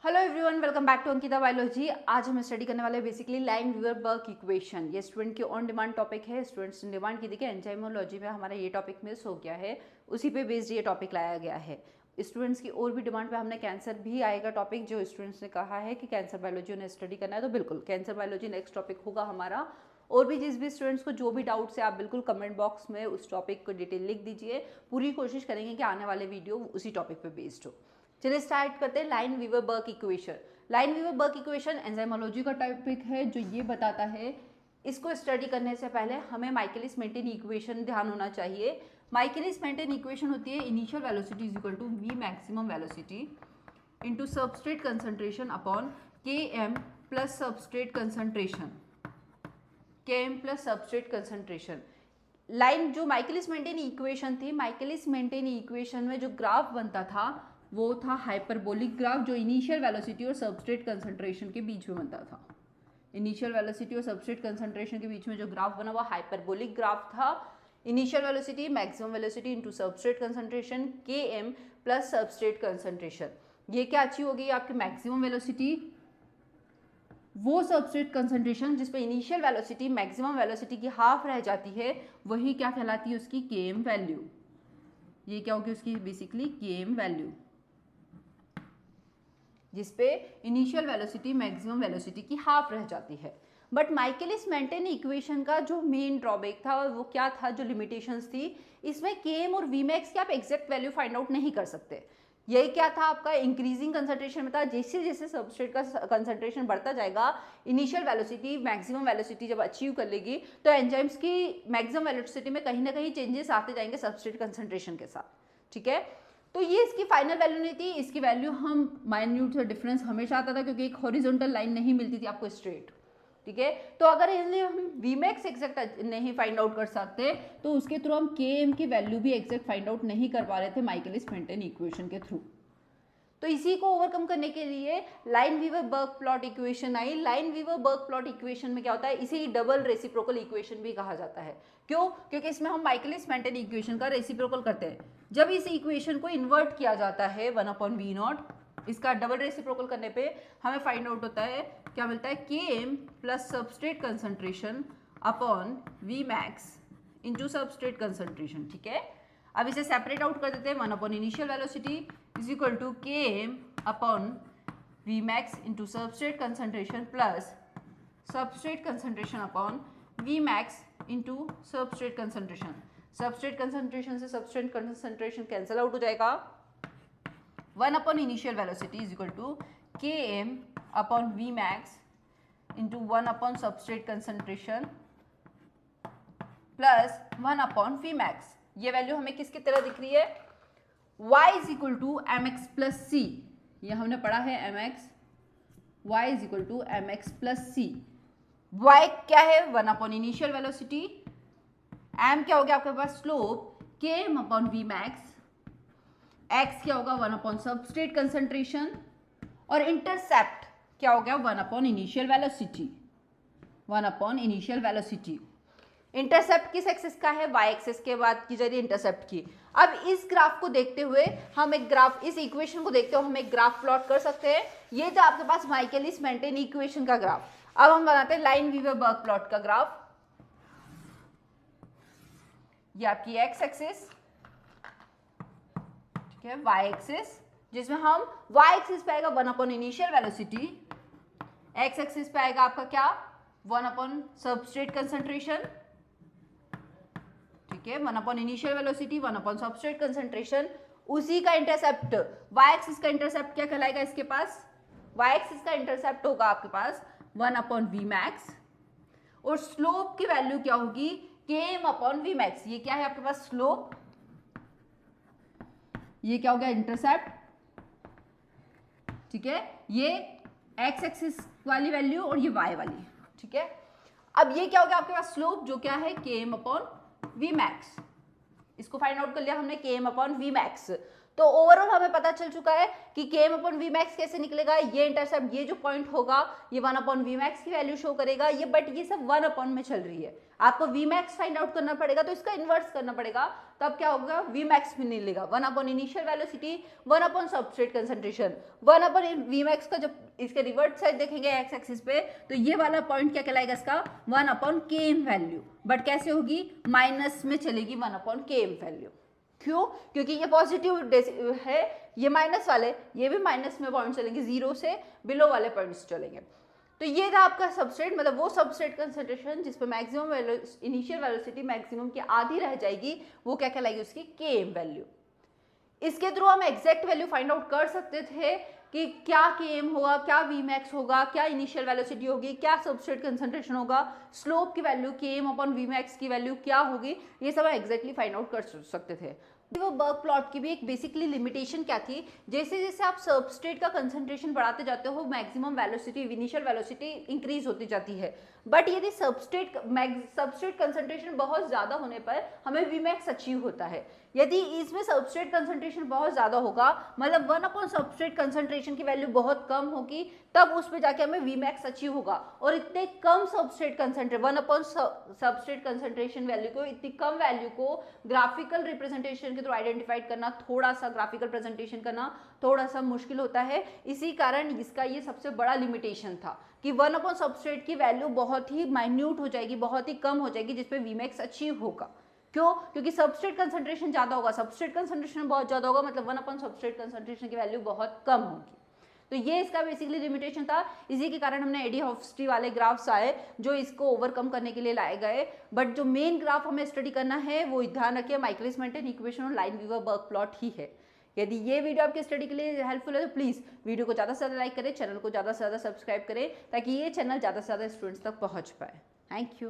Hello everyone, welcome back to Ankita biology. आज हम study करने वाले बेसिकली लाइन-वीवर-बर्क इक्वेशन। ये स्टूडेंट की ऑन डिमांड टॉपिक है। स्टूडेंट्स ने डिमांड की थी कि एंजाइमोलॉजी में हमारा ये टॉपिक मिस हो गया है, उसी पे बेस्ड ये टॉपिक लाया गया है। स्टूडेंट्स की और भी डिमांड पे हमने कैंसर भी आएगा टॉपिक, जो स्टूडेंट्स ने कहा है कि कैंसर बायोलॉजी उन्हें स्टडी करना है, तो बिल्कुल कैंसर बायोलॉजी नेक्स्ट टॉपिक होगा हमारा। और भी जिस भी स्टूडेंट्स को जो भी डाउट्स है, आप बिल्कुल कमेंट बॉक्स में उस टॉपिक को डिटेल लिख दीजिए। पूरी कोशिश करेंगे कि आने वाले वीडियो उसी टॉपिक पे बेस्ड हो। चलिए स्टार्ट करते हैं Lineweaver Burk equation. Lineweaver Burk equation enzymology का टॉपिक है, जो ये बताता है, इसको स्टडी करने से पहले हमें माइकलिस मेंटेन इक्वेशन ध्यान होना चाहिए। माइकलिस मेंटेन इक्वेशन होती है initial velocity is equal to V maximum velocity into substrate concentration upon K M plus substrate concentration, K M plus substrate concentration. Line जो माइकलिस मेंटेन इक्वेशन थी, Michaelis Menten equation में जो graph बनता था वो था हाइपरबोलिक ग्राफ, जो initial velocity और सबस्ट्रेट कंसंट्रेशन के बीच में बनता था। इनिशियल वेलोसिटी और सबस्ट्रेट कंसंट्रेशन के बीच में जो ग्राफ बना वो हाइपरबोलिक ग्राफ था। Initial velocity maximum velocity into substrate concentration K M plus substrate concentration. ये क्या अचीव होगी आपकी मैक्सिमम वेलोसिटी, वो सबस्ट्रेट कंसंट्रेशन जिसपे इनिशियल वेलोसिटी मैक्सिमम वेलोसिटी की हाफ रह जाती है, वही क्या कहलाती है उसकी के एम वैल्यू। ये क्या होगी उसकी बेसिकली के एम वैल्यू, जिसपे इनिशियल वेलोसिटी मैक्सिमम वेलोसिटी की हाफ रह जाती है। बट माइकलिस मेंटेन इक्वेशन का जो मेन ड्रॉबैक था वो क्या था, जो लिमिटेशंस थी, इसमें के एम और वी मैक्स की आप एग्जैक्ट वैल्यू फाइंड आउट नहीं कर सकते। यही क्या था आपका, इंक्रीजिंग कंसंट्रेशन में था। जैसे जैसे सबस्ट्रेट का कंसंट्रेशन बढ़ता जाएगा, इनिशियल वेलोसिटी मैक्सिमम वेलोसिटी जब अचीव कर लेगी, तो एंजाइम्स की मैक्सिमम वेलोसिटी में कहीं ना कहीं चेंजेस आते जाएंगे सबस्ट्रेट कंसंट्रेशन के साथ। ठीक है, तो ये इसकी फाइनल वैल्यू नहीं थी। इसकी वैल्यू हम माइन्यूट से डिफरेंस हमेशा आता था, क्योंकि एक हॉरिजॉन्टल लाइन नहीं मिलती थी आपको स्ट्रेट। ठीक है, तो अगर इसलिए हम वी मैक्स एग्जैक्ट नहीं फाइंड आउट कर सकते, तो उसके थ्रू हम के एम की वैल्यू भी एग्जैक्ट फाइंड आउट नहीं कर पा रहे थे माइकलिस मेंटेन इक्वेशन के थ्रू। तो इसी को ओवरकम करने के लिए Lineweaver Burk plot equation आई। Lineweaver Burk plot equation में क्या होता है, इसी डबल रेसिप्रोकल इक्वेशन भी कहा जाता है। क्यों? क्योंकि इसमें हम माइकलिस मेंटेन इक्वेशन का रेसिप्रोकल करते हैं। जब इस इक्वेशन को इन्वर्ट किया जाता है 1/v0, इसका डबल रेसिप्रोकल करने पे हमें फाइंड आउट होता है, क्या मिलता है, K M plus substrate concentration upon V max into substrate concentration. ठीक है, अब इसे सेपरेट आउट कर देते हैं। 1 initial velocity is equal to K M upon V max into substrate concentration plus substrate concentration upon V max into substrate concentration. Substrate concentration से substrate concentration cancel out हो जाएगा। 1 initial velocity is equal to K M upon V max into 1 substrate concentration plus 1 V max. ये value हमें किसकी तरह दिख रही है, y is equal to M x plus सी। ये हमने पढ़ा है m x, y is equal to M x plus c. y क्या है, 1 इनिशियल वेलोसिटी, m क्या हो गया आपके पास slope, k m upon V max, x क्या होगा 1 सबस्ट्रेट कंसंट्रेशन, और इंटरसेप्ट क्या हो गया 1 initial velocity, 1 initial velocity. Intercept किस एक्सिस का है, वाई एक्सिस के बाद की जा रही है इंटरसेप्ट की। अब इस ग्राफ को देखते हुए हम एक ग्राफ, इस इक्वेशन को देखते हुए हम एक ग्राफ प्लॉट कर सकते हैं। ये था आपके पास माइकलिस मेंटेन इक्वेशन का ग्राफ। अब हम बनाते हैं लाइन वीवर बर्क प्लॉट का ग्राफ। ये आपकी एक्स एक्सिस, ठीक है, वाई एक्सिस, जिसमें हम वाई एक्सिस पे आएगा 1 इनिशियल वेलोसिटी, एक्स एक्सिस पे आएगा आपका क्या 1 सबस्ट्रेट कंसंट्रेशन, ठीक है, 1 इनिशियल वेलोसिटी 1 सबस्ट्रेट कंसंट्रेशन। उसी का इंटरसेप्ट वाई एक्सिस का इंटरसेप्ट क्या कहलाएगा, इसके पास वाई एक्सिस का इंटरसेप्ट होगा आपके पास 1/v मैक्स, और स्लोप की वैल्यू क्या होगी, km/v मैक्स। ये क्या है आपके पास स्लोप, ये क्या हो गया इंटरसेप्ट, ठीक है, ये एक्स एक्सिस वाली वैल्यू और ये वाई वाली। ठीक है, अब ये क्या हो गया आपके पास स्लोप, जो क्या है km/v मैक्स। इसको फाइंड आउट कर लिया हमने km/v मैक्स। तो ओवरऑल हमें पता चल चुका है कि Km अपॉन वी मैक्स कैसे निकलेगा, ये इंटरसेप्ट, ये जो पॉइंट होगा ये 1 अपॉन वी मैक्स की वैल्यू शो करेगा, ये बट ये सब 1 अपॉन में चल रही है, आपको वी मैक्स फाइंड आउट करना पड़ेगा तो इसका इन्वर्स करना पड़ेगा, तब क्या होगा, वी मैक्स भी नहीं लेगा, 1 upon initial velocity, 1 upon substrate concentration, 1 upon V max का जब इसके रिवर्स साइड देखेंगे एक्स एक्सिस पे तो ये वाला पॉइंट क्या कहलाएगा इसका 1 अपॉन Km वैल्यू, बट कैसे होगी, माइनस में चलेगी 1 अपॉन Km वैल्यू। क्यों, क्योंकि ये पॉजिटिव है, ये माइनस वाले, ये भी माइनस में पॉइंट चलेंगे, जीरो से बिलो वाले पॉइंट्स चलेंगे। तो ये था आपका सबस्ट्रेट, मतलब वो सबस्ट्रेट कंसंट्रेशन जिस पे मैक्सिमम इनिशियल वेलोसिटी मैक्सिमम की आधी रह जाएगी, वो क्या कहलाएगी उसकी Km वैल्यू। इसके थ्रू हम एग्जैक्ट वैल्यू फाइंड आउट कर सकते थे कि क्या Km होगा, क्या Vmax होगा, क्या इनिशियल वेलोसिटी होगी, क्या सबस्ट्रेट कंसंट्रेशन होगा, स्लोप की वैल्यू Km अपॉन Vmax की वैल्यू क्या होगी, ये सब हम एग्जैक्टली फाइंड आउट कर सकते थे। वो बर्क प्लॉट की भी एक बेसिकली लिमिटेशन क्या थी, जैसे जैसे आप सबस्ट्रेट का कंसंट्रेशन बढ़ाते जाते हो maximum velocity initial velocity increase होती जाती है, बट यदि सबस्ट्रेट कंसंट्रेशन बहुत ज़्यादा होने पर हमें Vmax अचीव होता है। यदि इसमें सबस्ट्रेट कंसंट्रेशन बहुत ज़्यादा होगा, मतलब 1 अपॉन सबस्ट्रेट कंसंट्रेशन की वैल्यू बहुत कम होगी, तब उस पर जाके हमें Vmax अचीव होगा। और इतने कम substrate concentration 1 upon substrate concentration value को, इतनी कम वैल्यू को ग्राफिकल रिप्रेजेंटेशन के थ्रू आइडेंटिफाइड करना, थोड़ा सा ग्राफिकल प्रेजेंटेशन करना थोड़ा सा मुश्किल होता है। इसी कारण इसका ये सबसे बड़ा लिमिटेशन था कि 1 अपॉन सबस्ट्रेट की वैल्यू बहुत ही माइन्यूट हो जाएगी, बहुत ही कम हो जाएगी, जिसपे Vmax अचीव होगा। क्यों, क्योंकि सबस्ट्रेट कंसंट्रेशन ज्यादा होगा, सबस्ट्रेट कंसंट्रेशन बहुत ज्यादा होगा, मतलब 1 अपॉन सबस्ट्रेट कंसंट्रेशन की वैल्यू बहुत कम होगी। तो ये इसका बेसिकली लिमिटेशन था, इसी के कारण हमने एडी हॉफस्टी वाले ग्राफ्स आए जो इसको ओवरकम करने के लिए लाए गए। बट जो मेन ग्राफ हमें स्टडी करना है वो ध्यान रखिए माइकलिस मेंटेन इक्वेशन और लाइन-वीवर बर्क प्लॉट ही है। यदि ये वीडियो आपके स्टडी के लिए हेल्पफुल है तो प्लीज़ वीडियो को ज़्यादा से ज़्यादा लाइक करें, चैनल को ज़्यादा से ज़्यादा सब्सक्राइब करें ताकि ये चैनल ज़्यादा से ज़्यादा स्टूडेंट्स तक पहुँच पाए। Thank you.